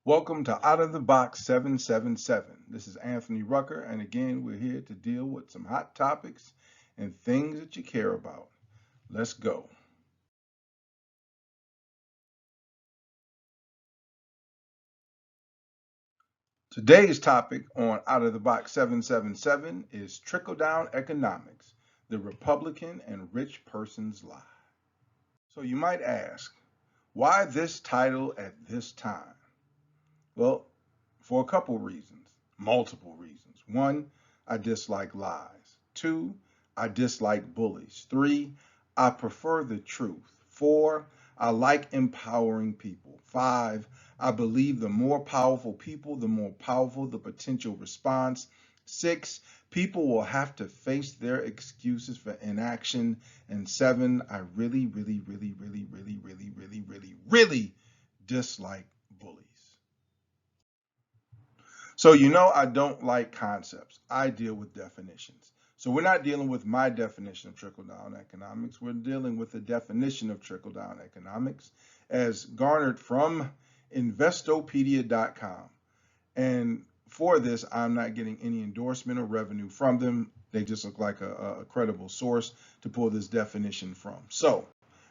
Welcome to Out of the Box 777. This is Anthony Rucker, and again, we're here to deal with some hot topics and things that you care about. Let's go. Today's topic on Out of the Box 777 is Trickle Down Economics, the Republican and Rich Person's Lie. So you might ask, why this title at this time? Well, for a couple reasons, multiple reasons. One, I dislike lies. Two, I dislike bullies. Three, I prefer the truth. Four, I like empowering people. Five, I believe the more powerful people, the more powerful the potential response. Six, people will have to face their excuses for inaction. And seven, I really dislike bullies. So you know I don't like concepts. I deal with definitions. So we're not dealing with my definition of trickle down economics. We're dealing with the definition of trickle down economics as garnered from investopedia.com. And for this, I'm not getting any endorsement or revenue from them. They just look like a credible source to pull this definition from. So,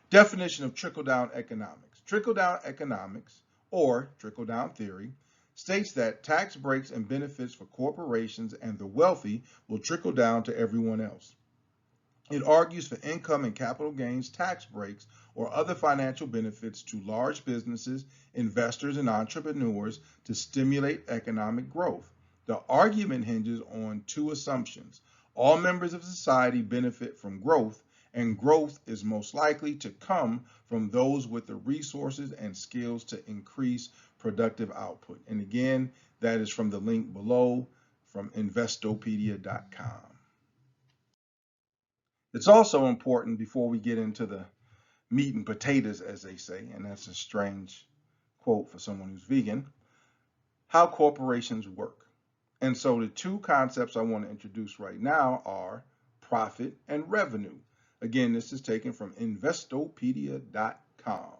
definition of trickle down economics. Trickle down economics, or trickle down theory, states that tax breaks and benefits for corporations and the wealthy will trickle down to everyone else. It argues for income and capital gains tax breaks or other financial benefits to large businesses, investors, and entrepreneurs to stimulate economic growth. The argument hinges on two assumptions. All members of society benefit from growth, and growth is most likely to come from those with the resources and skills to increase productive output. And again, that is from the link below from investopedia.com. It's also important before we get into the meat and potatoes, as they say, and that's a strange quote for someone who's vegan, how corporations work. And so the two concepts I want to introduce right now are profit and revenue. Again, this is taken from investopedia.com.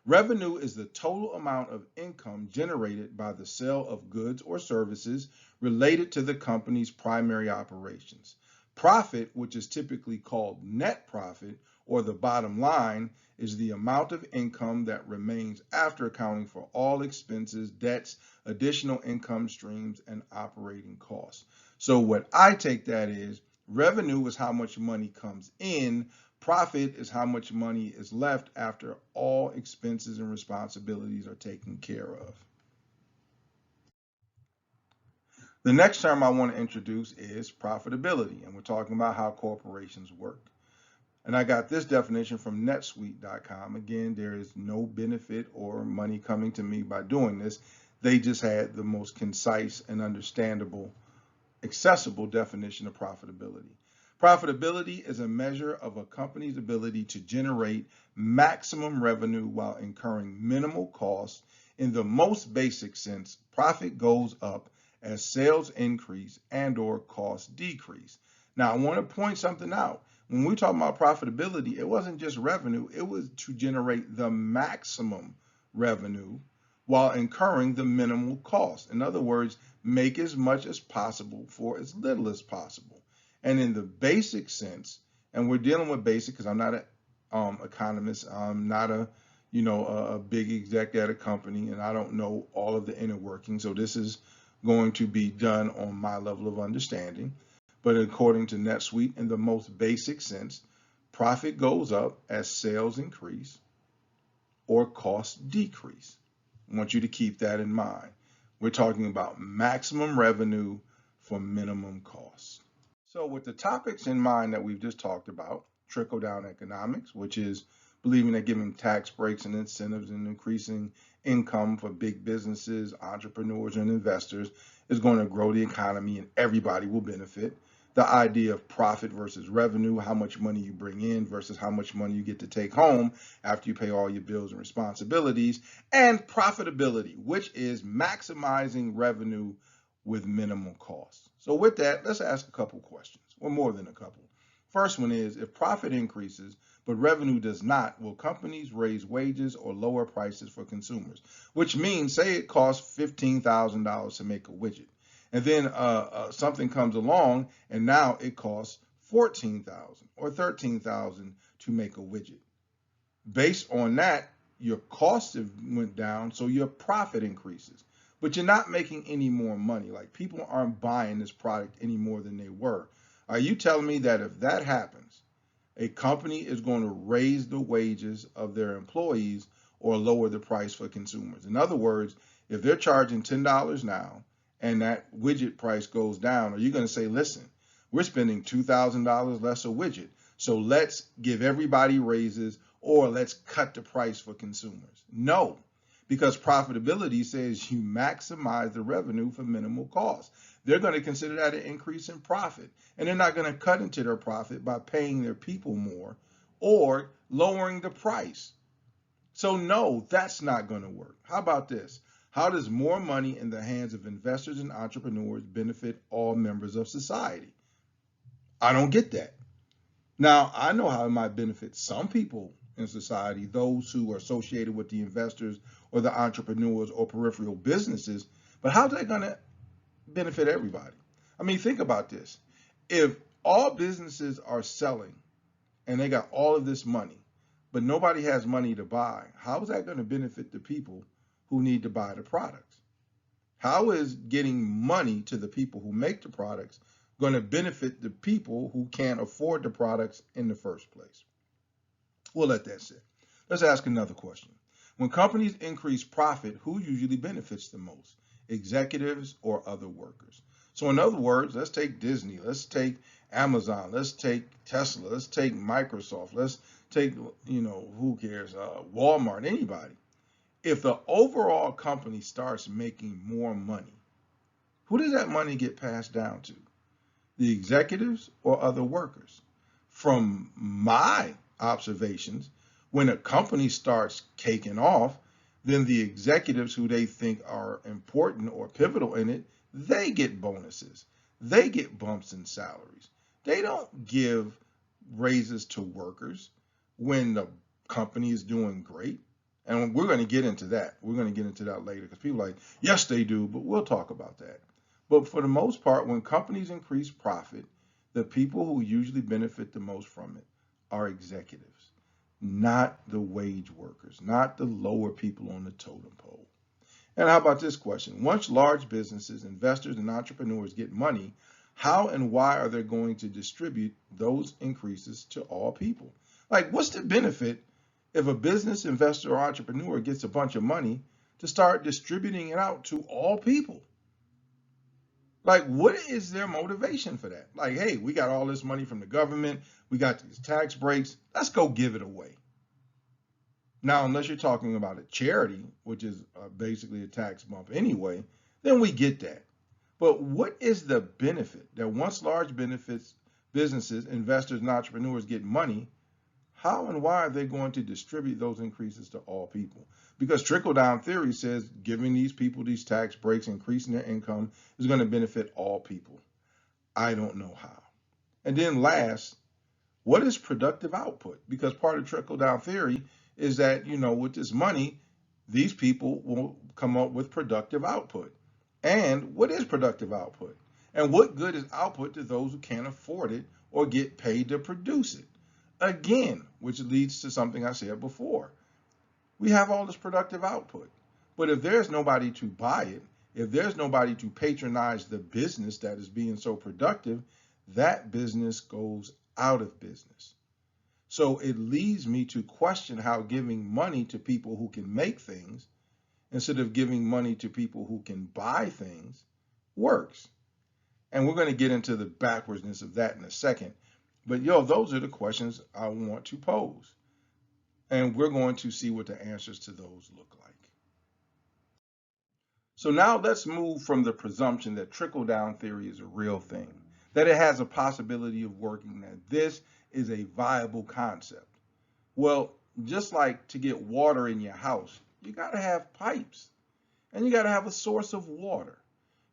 Revenue is the total amount of income generated by the sale of goods or services related to the company's primary operations. Profit, which is typically called net profit or the bottom line, is the amount of income that remains after accounting for all expenses, debts, additional income streams, and operating costs. So what I take that is revenue is how much money comes in. Profit is how much money is left after all expenses and responsibilities are taken care of. The next term I want to introduce is profitability, and we're talking about how corporations work. And I got this definition from netsuite.com. Again, there is no benefit or money coming to me by doing this. They just had the most concise and understandable, accessible definition of profitability. Profitability is a measure of a company's ability to generate maximum revenue while incurring minimal costs. In the most basic sense, profit goes up as sales increase and or costs decrease. Now, I want to point something out. When we talk about profitability, it wasn't just revenue, it was to generate the maximum revenue while incurring the minimal cost. In other words, make as much as possible for as little as possible. And in the basic sense, and we're dealing with basic because I'm not an economist, I'm not a big exec at a company, and I don't know all of the inner workings. So this is going to be done on my level of understanding. But according to NetSuite, in the most basic sense, profit goes up as sales increase or costs decrease. I want you to keep that in mind. We're talking about maximum revenue for minimum costs. So with the topics in mind that we've just talked about, trickle down economics, which is believing that giving tax breaks and incentives and increasing income for big businesses, entrepreneurs, and investors is going to grow the economy and everybody will benefit. The idea of profit versus revenue, how much money you bring in versus how much money you get to take home after you pay all your bills and responsibilities, and profitability, which is maximizing revenue with minimal costs. So with that, let's ask a couple questions, or more than a couple. First one is, if profit increases, but revenue does not, will companies raise wages or lower prices for consumers? Which means, say it costs $15,000 to make a widget, and then something comes along, and now it costs 14,000 or 13,000 to make a widget. Based on that, your costs have went down, so your profit increases. But you're not making any more money. Like, people aren't buying this product any more than they were. Are you telling me that if that happens, a company is going to raise the wages of their employees or lower the price for consumers? In other words, if they're charging $10 now and that widget price goes down, are you going to say, listen, we're spending $2,000 less a widget, so let's give everybody raises, or let's cut the price for consumers? No, because profitability says you maximize the revenue for minimal cost. They're going to consider that an increase in profit, and they're not going to cut into their profit by paying their people more or lowering the price. So no, that's not going to work. How about this? How does more money in the hands of investors and entrepreneurs benefit all members of society? I don't get that. Now, I know how it might benefit some people in society, those who are associated with the investors or the entrepreneurs or peripheral businesses, but how's that going to benefit everybody? I mean, think about this. If all businesses are selling and they got all of this money, but nobody has money to buy, how is that going to benefit the people who need to buy the products? How is getting money to the people who make the products going to benefit the people who can't afford the products in the first place? We'll let that sit. Let's ask another question. When companies increase profit, who usually benefits the most? Executives or other workers? So in other words, let's take Disney, let's take Amazon, let's take Tesla, let's take Microsoft, let's take, who cares, Walmart, anybody. If the overall company starts making more money, who does that money get passed down to? The executives or other workers? From my observations, when a company starts caking off, then the executives who they think are important or pivotal in it, they get bonuses. They get bumps in salaries. They don't give raises to workers when the company is doing great. And we're going to get into that. We're going to get into that later, because people are like, yes, they do, but we'll talk about that. But for the most part, when companies increase profit, the people who usually benefit the most from it are executives, not the wage workers, not the lower people on the totem pole. And how about this question? Once large businesses, investors, and entrepreneurs get money, how and why are they going to distribute those increases to all people? Like, what's the benefit if a business, investor, or entrepreneur gets a bunch of money to start distributing it out to all people? Like, what is their motivation for that? Like, hey, we got all this money from the government, we got these tax breaks, let's go give it away. Now, unless you're talking about a charity, which is basically a tax bump anyway, then we get that. But what is the benefit that once large businesses, investors, and entrepreneurs get money, how and why are they going to distribute those increases to all people? Because trickle-down theory says giving these people these tax breaks, increasing their income, is going to benefit all people. I don't know how. And then last, what is productive output? Because part of trickle-down theory is that, with this money, these people will come up with productive output. And what is productive output? And what good is output to those who can't afford it or get paid to produce it? Again, which leads to something I said before. We have all this productive output, but if there's nobody to buy it, if there's nobody to patronize the business that is being so productive, that business goes out of business. So it leads me to question how giving money to people who can make things instead of giving money to people who can buy things works. And we're going to get into the backwardsness of that in a second. But those are the questions I want to pose. And we're going to see what the answers to those look like. So now let's move from the presumption that trickle-down theory is a real thing, that it has a possibility of working, that this is a viable concept. Well, just like to get water in your house, you got to have pipes, and you got to have a source of water.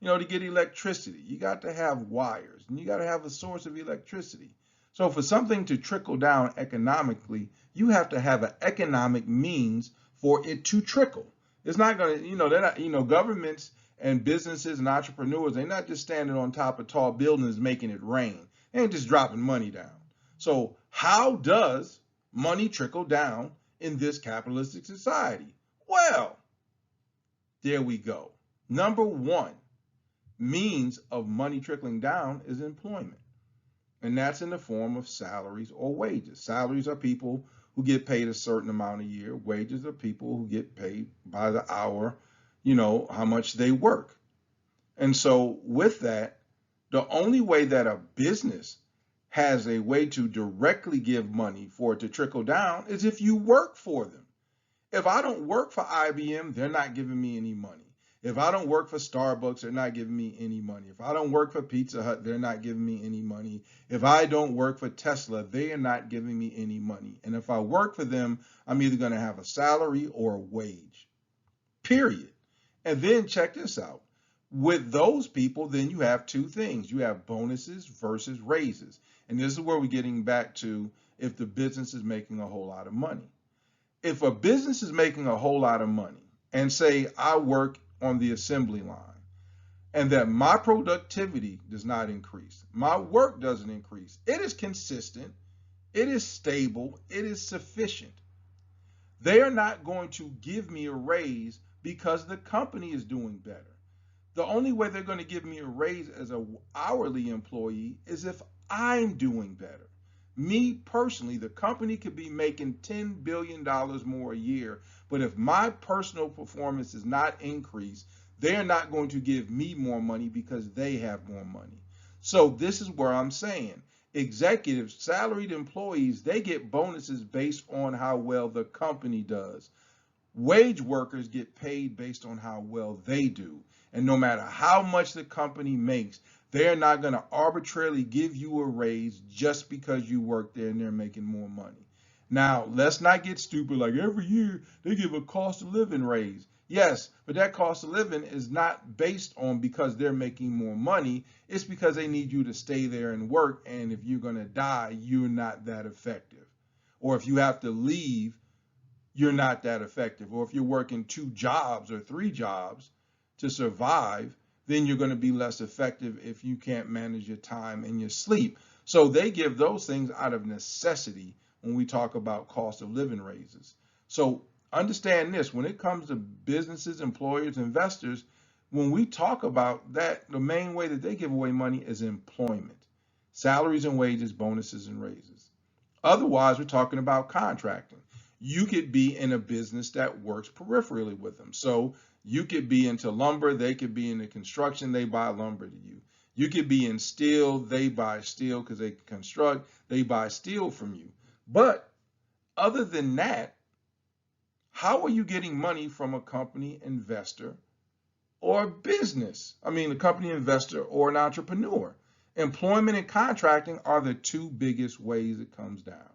To get electricity, you got to have wires, and you got to have a source of electricity. So for something to trickle down economically, you have to have an economic means for it to trickle. It's not going to, they're not, governments and businesses and entrepreneurs, they're not just standing on top of tall buildings making it rain. They ain't just dropping money down. So how does money trickle down in this capitalistic society? Well, there we go. Number one means of money trickling down is employment. And that's in the form of salaries or wages. Salaries are people who get paid a certain amount a year. Wages are people who get paid by the hour, how much they work. And so with that, the only way that a business has a way to directly give money for it to trickle down is if you work for them. If I don't work for IBM, they're not giving me any money. If I don't work for Starbucks, they're not giving me any money. If I don't work for Pizza Hut, they're not giving me any money. If I don't work for Tesla, they are not giving me any money. And if I work for them, I'm either going to have a salary or a wage, period. And then check this out. With those people, then you have two things. You have bonuses versus raises. And this is where we're getting back to if the business is making a whole lot of money. If a business is making a whole lot of money, and say I work on the assembly line, and that my productivity does not increase, my work doesn't increase, it is consistent, it is stable, it is sufficient. They are not going to give me a raise because the company is doing better. The only way they're going to give me a raise as an hourly employee is if I'm doing better. Me personally, the company could be making $10 billion more a year, but if my personal performance is not increased, they're not going to give me more money because they have more money. So this is where I'm saying executives, salaried employees, they get bonuses based on how well the company does. Wage workers get paid based on how well they do. And no matter how much the company makes, they're not going to arbitrarily give you a raise just because you work there and they're making more money. Now, let's not get stupid like every year they give a cost of living raise. Yes, but that cost of living is not based on because they're making more money. It's because they need you to stay there and work. And if you're going to die, you're not that effective. Or if you have to leave, you're not that effective. Or if you're working 2 jobs or 3 jobs to survive, then you're going to be less effective if you can't manage your time and your sleep. So they give those things out of necessity when we talk about cost of living raises. So understand this, when it comes to businesses, employers, investors, when we talk about that, the main way that they give away money is employment, salaries and wages, bonuses and raises. Otherwise, we're talking about contracting. You could be in a business that works peripherally with them. So you could be into lumber, they could be into construction, they buy lumber to you. You could be in steel, they buy steel because they construct, they buy steel from you. But other than that, how are you getting money from a company investor or a business? I mean, a company investor or an entrepreneur. Employment and contracting are the 2 biggest ways it comes down.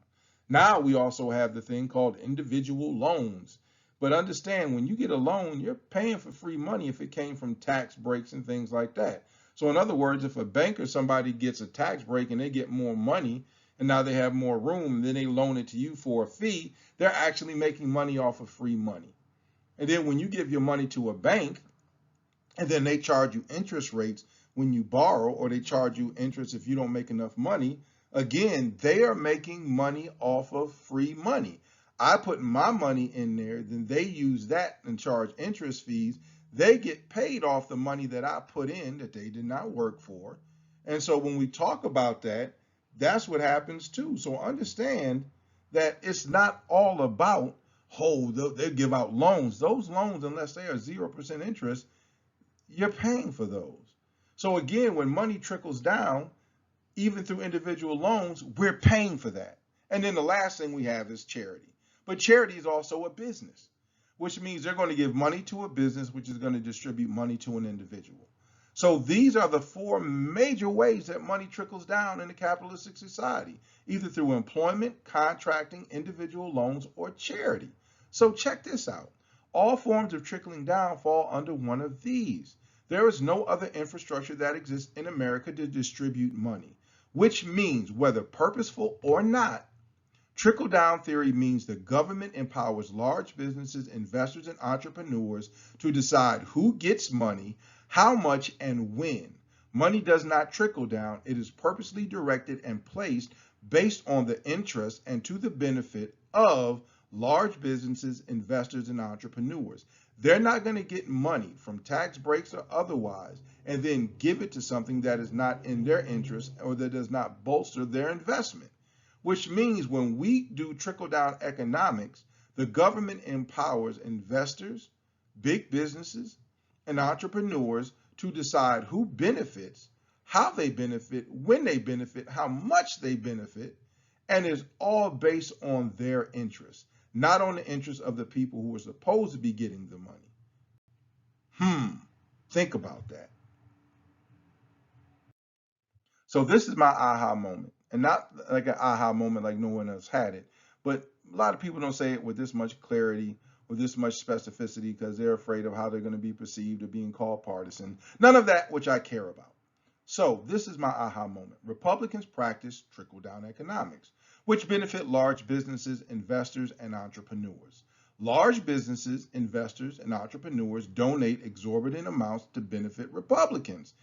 Now we also have the thing called individual loans. But understand, when you get a loan, you're paying for free money if it came from tax breaks and things like that. So in other words, if a bank or somebody gets a tax break and they get more money and now they have more room, and then they loan it to you for a fee, they're actually making money off of free money. And then when you give your money to a bank and then they charge you interest rates when you borrow, or they charge you interest if you don't make enough money, again, they are making money off of free money. I put my money in there, then they use that and charge interest fees. They get paid off the money that I put in that they did not work for. And so when we talk about that, that's what happens too. So understand that it's not all about, oh, they give out loans. Those loans, unless they are 0% interest, you're paying for those. So again, when money trickles down, even through individual loans, we're paying for that. And then the last thing we have is charity. But charity is also a business, which means they're going to give money to a business, which is going to distribute money to an individual. So these are the 4 major ways that money trickles down in a capitalistic society, either through employment, contracting, individual loans, or charity. So check this out. All forms of trickling down fall under one of these. There is no other infrastructure that exists in America to distribute money. which means whether purposeful or not, trickle-down theory means the government empowers large businesses, investors, and entrepreneurs to decide who gets money, how much, and when. Money does not trickle down. It is purposely directed and placed based on the interest and to the benefit of large businesses, investors, and entrepreneurs. They're not going to get money from tax breaks or otherwise and then give it to something that is not in their interest or that does not bolster their investment. Which means when we do trickle-down economics, the government empowers investors, big businesses, and entrepreneurs to decide who benefits, how they benefit, when they benefit, how much they benefit, and it's all based on their interests, not on the interests of the people who are supposed to be getting the money. Think about that. So this is my aha moment, and not like an aha moment like no one else had it, but a lot of people don't say it with this much clarity, with this much specificity, because they're afraid of how they're going to be perceived or being called partisan. None of that which I care about. So this is my aha moment. Republicans practice trickle-down economics, which benefit large businesses, investors, and entrepreneurs. Large businesses, investors, and entrepreneurs donate exorbitant amounts to benefit Republicans.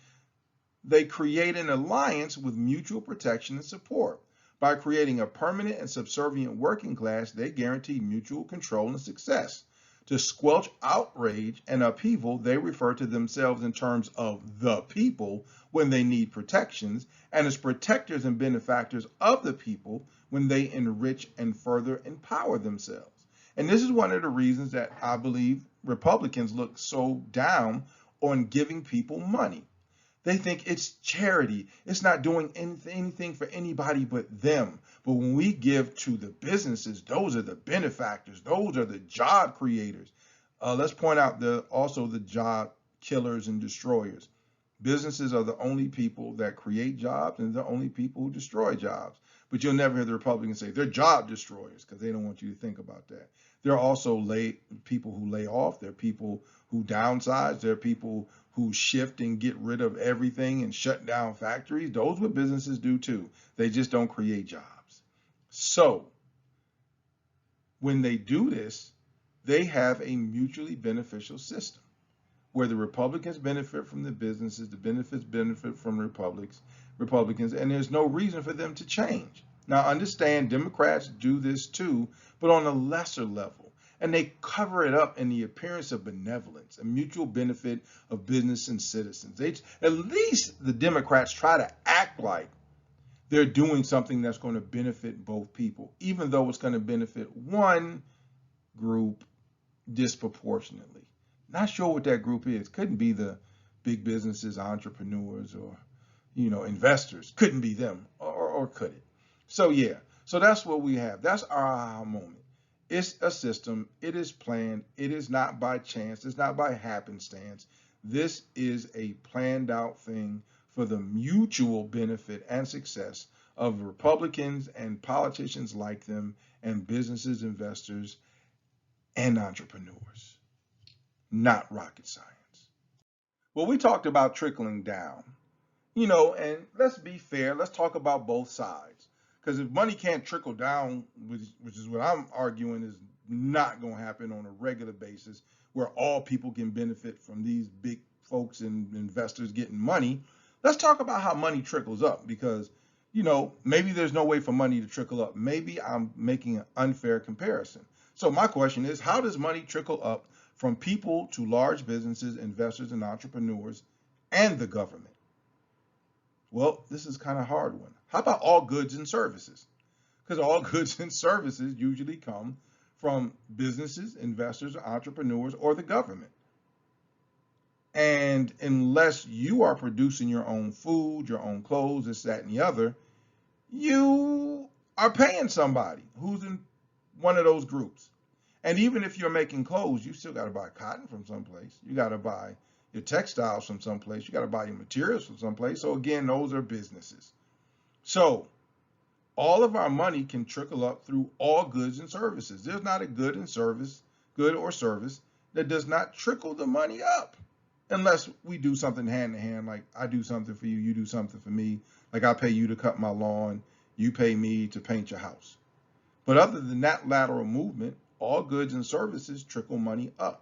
They create an alliance with mutual protection and support. By creating a permanent and subservient working class, they guarantee mutual control and success. To squelch outrage and upheaval, they refer to themselves in terms of the people when they need protections, and as protectors and benefactors of the people when they enrich and further empower themselves. And this is one of the reasons that I believe Republicans look so down on giving people money. They think it's charity. It's not doing anything for anybody but them. But when we give to the businesses, those are the benefactors. Those are the job creators. Let's point out also the job killers and destroyers. Businesses are the only people that create jobs and the only people who destroy jobs. But you'll never hear the Republicans say they're job destroyers because they don't want you to think about that. There are also people who lay off. There are people who downsize. There are people who shift and get rid of everything and shut down factories. Those what businesses do too. They just don't create jobs. So when they do this, they have a mutually beneficial system where the Republicans benefit from the businesses, the benefits benefit from Republicans, and there's no reason for them to change. Now understand Democrats do this too, but on a lesser level. And they cover it up in the appearance of benevolence and mutual benefit of business and citizens. At least the Democrats try to act like they're doing something that's going to benefit both people, even though it's going to benefit one group disproportionately. Not sure what that group is. Couldn't be the big businesses, entrepreneurs, or investors. Couldn't be them, or could it? So yeah, so that's what we have. That's our aha moment. It's a system. It is planned. It is not by chance. It's not by happenstance. This is a planned out thing for the mutual benefit and success of Republicans and politicians like them and businesses, investors, and entrepreneurs. Not rocket science. Well, we talked about trickling down, and let's be fair. Let's talk about both sides. Because if money can't trickle down, which is what I'm arguing is not going to happen on a regular basis, where all people can benefit from these big folks and investors getting money, let's talk about how money trickles up. Because, maybe there's no way for money to trickle up. Maybe I'm making an unfair comparison. So my question is, how does money trickle up from people to large businesses, investors, and entrepreneurs, and the government? Well, this is kind of a hard one. How about all goods and services? Because all goods and services usually come from businesses, investors, entrepreneurs, or the government. And unless you are producing your own food, your own clothes, this, that, and the other, you are paying somebody who's in one of those groups. And even if you're making clothes, you still got to buy cotton from someplace. You got to buy your textiles from someplace. You got to buy your materials from someplace. So again, those are businesses. So all of our money can trickle up through all goods and services. There's not a good or service that does not trickle the money up. unless we do something hand in hand, like I do something for you, you do something for me. Like I pay you to cut my lawn, you pay me to paint your house. But other than that lateral movement, all goods and services trickle money up.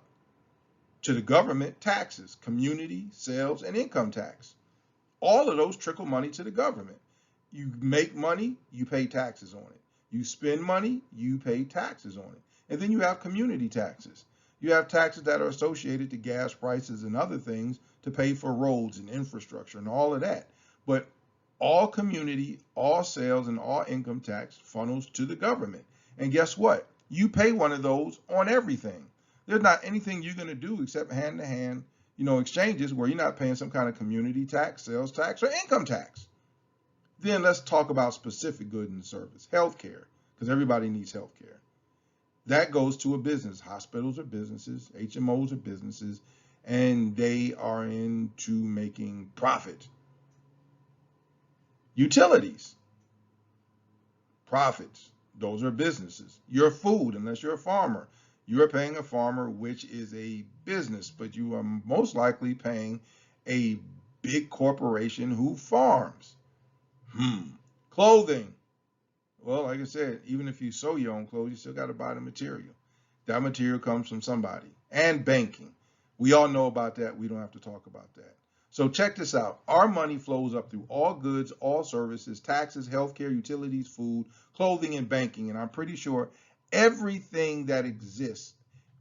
To the government, taxes, community, sales, and income tax. All of those trickle money to the government. You make money, you pay taxes on it. You spend money, you pay taxes on it. And then you have community taxes. You have taxes that are associated to gas prices and other things to pay for roads and infrastructure and all of that. But all community, all sales, and all income tax funnels to the government. And guess what? You pay one of those on everything. There's not anything you're going to do except hand to hand, exchanges where you're not paying some kind of community tax, sales tax, or income tax. Then let's talk about specific goods and service, healthcare, because everybody needs healthcare. That goes to a business. Hospitals are businesses, HMOs are businesses, and they are into making profit. Utilities, profits, those are businesses. Your food, unless you're a farmer, you're paying a farmer, which is a business, but you are most likely paying a big corporation who farms. Clothing. Well, like I said, even if you sew your own clothes, you still got to buy the material. That material comes from somebody. And banking. We all know about that. We don't have to talk about that. So check this out. Our money flows up through all goods, all services, taxes, healthcare, utilities, food, clothing, and banking. And I'm pretty sure everything that exists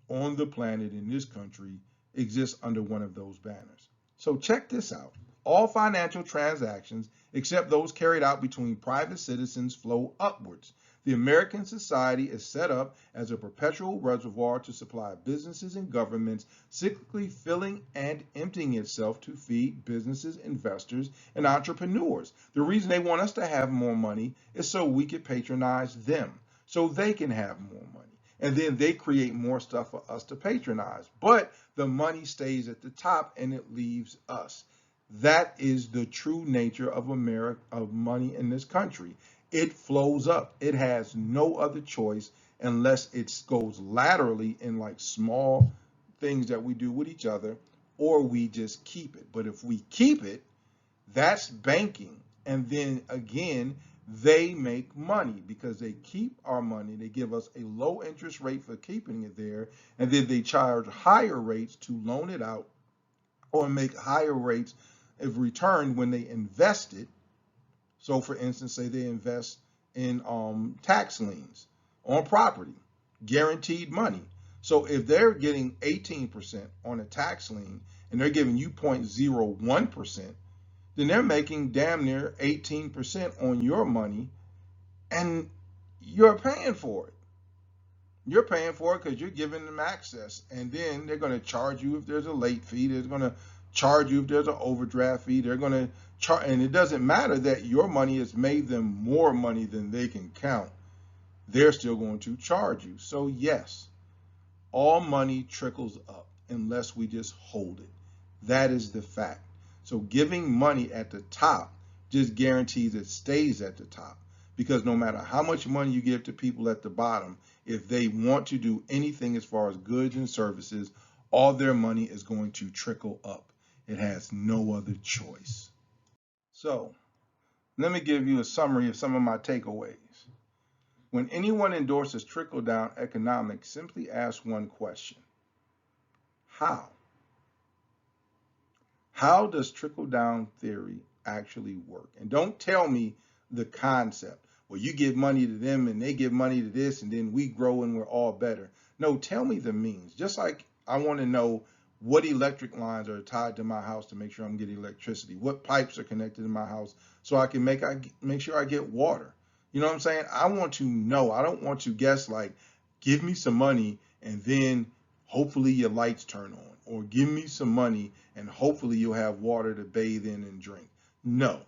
on the planet in this country exists under one of those banners. So check this out. All financial transactions, except those carried out between private citizens, flow upwards. The American society is set up as a perpetual reservoir to supply businesses and governments, cyclically filling and emptying itself to feed businesses, investors, and entrepreneurs. The reason they want us to have more money is so we can patronize them, so they can have more money. And then they create more stuff for us to patronize. But the money stays at the top and it leaves us. That is the true nature of America, of money in this country. It flows up. It has no other choice unless it goes laterally in like small things that we do with each other, or we just keep it. But if we keep it, that's banking. And then again, they make money because they keep our money. They give us a low interest rate for keeping it there. And then they charge higher rates to loan it out or make higher rates of return when they invest it. So for instance, say they invest in tax liens on property, guaranteed money. So if they're getting 18% on a tax lien and they're giving you 0.01%, then they're making damn near 18% on your money and you're paying for it. You're paying for it because you're giving them access. And then they're going to charge you if there's a late fee. They're going to charge you if there's an overdraft fee. They're going to charge, and it doesn't matter that your money has made them more money than they can count. They're still going to charge you. So yes, all money trickles up unless we just hold it. That is the fact. So giving money at the top just guarantees it stays at the top, because no matter how much money you give to people at the bottom, if they want to do anything as far as goods and services, all their money is going to trickle up. It has no other choice. So let me give you a summary of some of my takeaways. When anyone endorses trickle down economics, simply ask one question: how? How does trickle down theory actually work? And don't tell me the concept. Well, you give money to them and they give money to this and then we grow and we're all better. No, tell me the means. Just like I want to know what electric lines are tied to my house to make sure I'm getting electricity, what pipes are connected in my house so I can make sure I get water. You know what I'm saying? I want to know. I don't want to guess like, give me some money and then hopefully your lights turn on, or give me some money and hopefully you'll have water to bathe in and drink. No,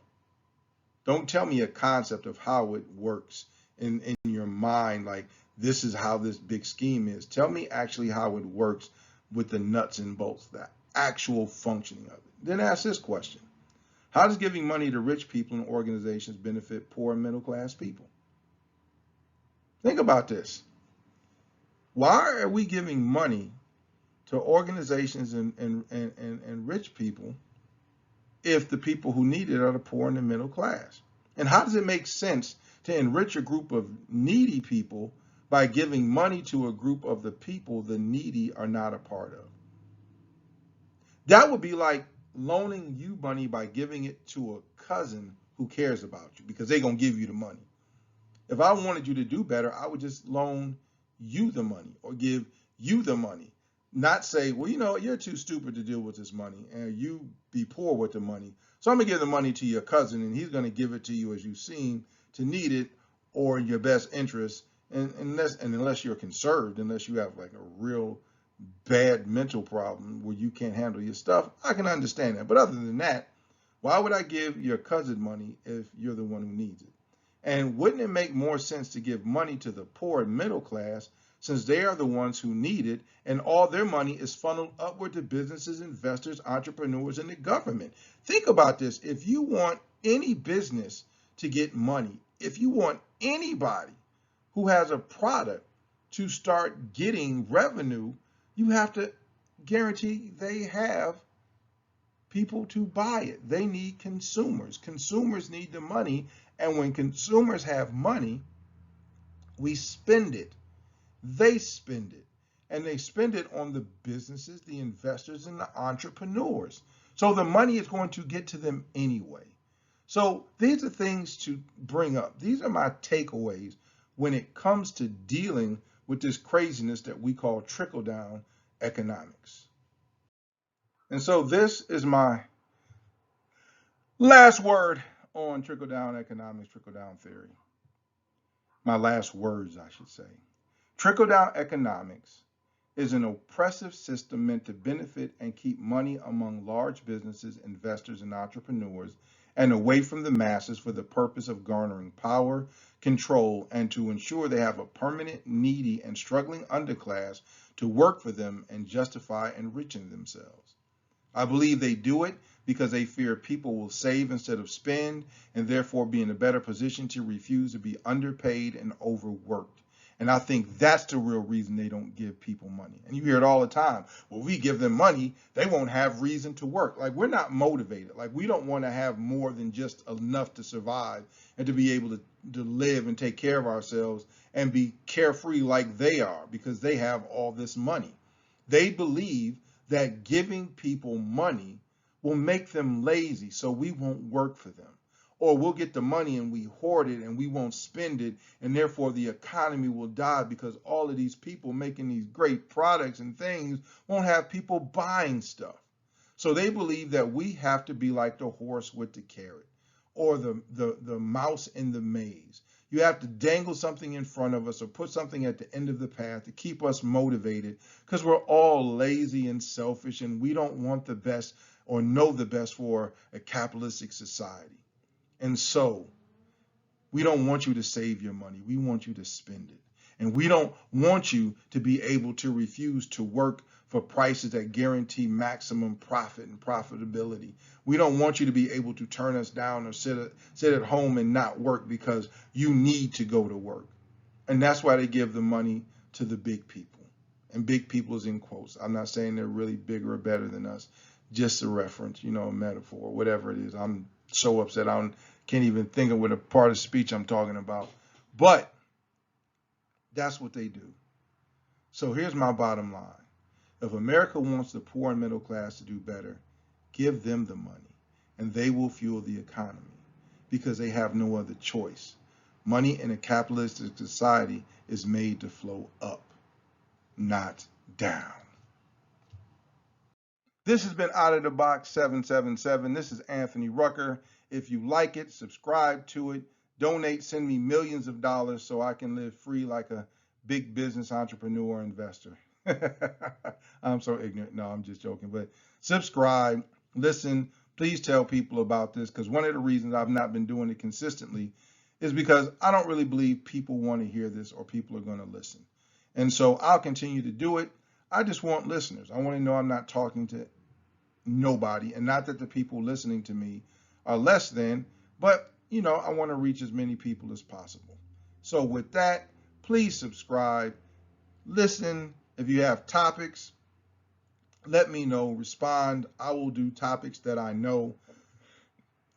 don't tell me a concept of how it works in your mind, like this is how this big scheme is. Tell me actually how it works with the nuts and bolts, the actual functioning of it. Then ask this question: how does giving money to rich people and organizations benefit poor and middle class people? Think about this. Why are we giving money to organizations and rich people if the people who need it are the poor and the middle class? And how does it make sense to enrich a group of needy people by giving money to a group of the people the needy are not a part of? That would be like loaning you money by giving it to a cousin who cares about you because they're going to give you the money. If I wanted you to do better, I would just loan you the money or give you the money. Not say, well, you're too stupid to deal with this money and you be poor with the money. So I'm going to give the money to your cousin and he's going to give it to you as you seem to need it or in your best interest. And unless you're conserved, unless you have like a real bad mental problem where you can't handle your stuff, I can understand that. But other than that, why would I give your cousin money if you're the one who needs it? And wouldn't it make more sense to give money to the poor and middle class since they are the ones who need it and all their money is funneled upward to businesses, investors, entrepreneurs, and the government? Think about this. If you want any business to get money, if you want anybody who has a product to start getting revenue, you have to guarantee they have people to buy it. They need consumers. Consumers need the money. And when consumers have money, we spend it. They spend it. And they spend it on the businesses, the investors, and the entrepreneurs. So the money is going to get to them anyway. So these are things to bring up. These are my takeaways when it comes to dealing with this craziness that we call trickle down economics. And so this is my last word on trickle down economics, trickle down theory. My last words, I should say. Trickle down economics is an oppressive system meant to benefit and keep money among large businesses, investors, and entrepreneurs and away from the masses for the purpose of garnering power, control, and to ensure they have a permanent, needy, and struggling underclass to work for them and justify enriching themselves. I believe they do it because they fear people will save instead of spend and therefore be in a better position to refuse to be underpaid and overworked. And I think that's the real reason they don't give people money. And you hear it all the time. Well, we give them money, they won't have reason to work. Like, we're not motivated. Like, we don't want to have more than just enough to survive and to be able to live and take care of ourselves and be carefree like they are because they have all this money. They believe that giving people money will make them lazy, so we won't work for them. Or we'll get the money and we hoard it and we won't spend it, and therefore the economy will die because all of these people making these great products and things won't have people buying stuff. So they believe that we have to be like the horse with the carrot or the mouse in the maze. You have to dangle something in front of us or put something at the end of the path to keep us motivated because we're all lazy and selfish and we don't want the best or know the best for a capitalistic society. And so we don't want you to save your money. We want you to spend it. And we don't want you to be able to refuse to work for prices that guarantee maximum profit and profitability. We don't want you to be able to turn us down or sit at home and not work because you need to go to work. And that's why they give the money to the big people. And big people is in quotes. I'm not saying they're really bigger or better than us. Just a reference, a metaphor, whatever it is. I'm so upset. I can't even think of what a part of speech I'm talking about. But that's what they do. So here's my bottom line. If America wants the poor and middle class to do better, give them the money and they will fuel the economy because they have no other choice. Money in a capitalistic society is made to flow up, not down. This has been Out of the Box 777. This is Anthony Rucker. If you like it, subscribe to it, donate, send me millions of dollars so I can live free like a big business entrepreneur investor. I'm so ignorant. No, I'm just joking. But subscribe, listen, please tell people about this because one of the reasons I've not been doing it consistently is because I don't really believe people want to hear this or people are going to listen. And so I'll continue to do it. I just want listeners. I want to know I'm not talking to nobody, and not that the people listening to me are less than, but I want to reach as many people as possible. So with that, please subscribe, listen. If you have topics, Let me know, respond. I will do topics that I know.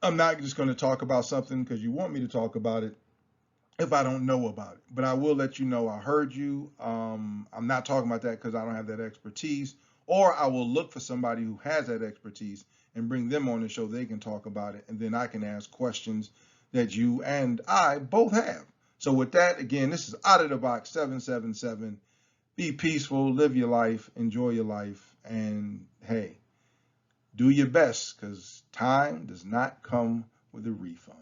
I'm not just going to talk about something because you want me to talk about it if I don't know about it. But I will let you know I heard you. I'm not talking about that because I don't have that expertise. Or I will look for somebody who has that expertise and bring them on the show. They can talk about it, and then I can ask questions that you and I both have. So with that, again, this is Out of the Box 777. Be peaceful, live your life, enjoy your life, and hey, do your best because time does not come with a refund.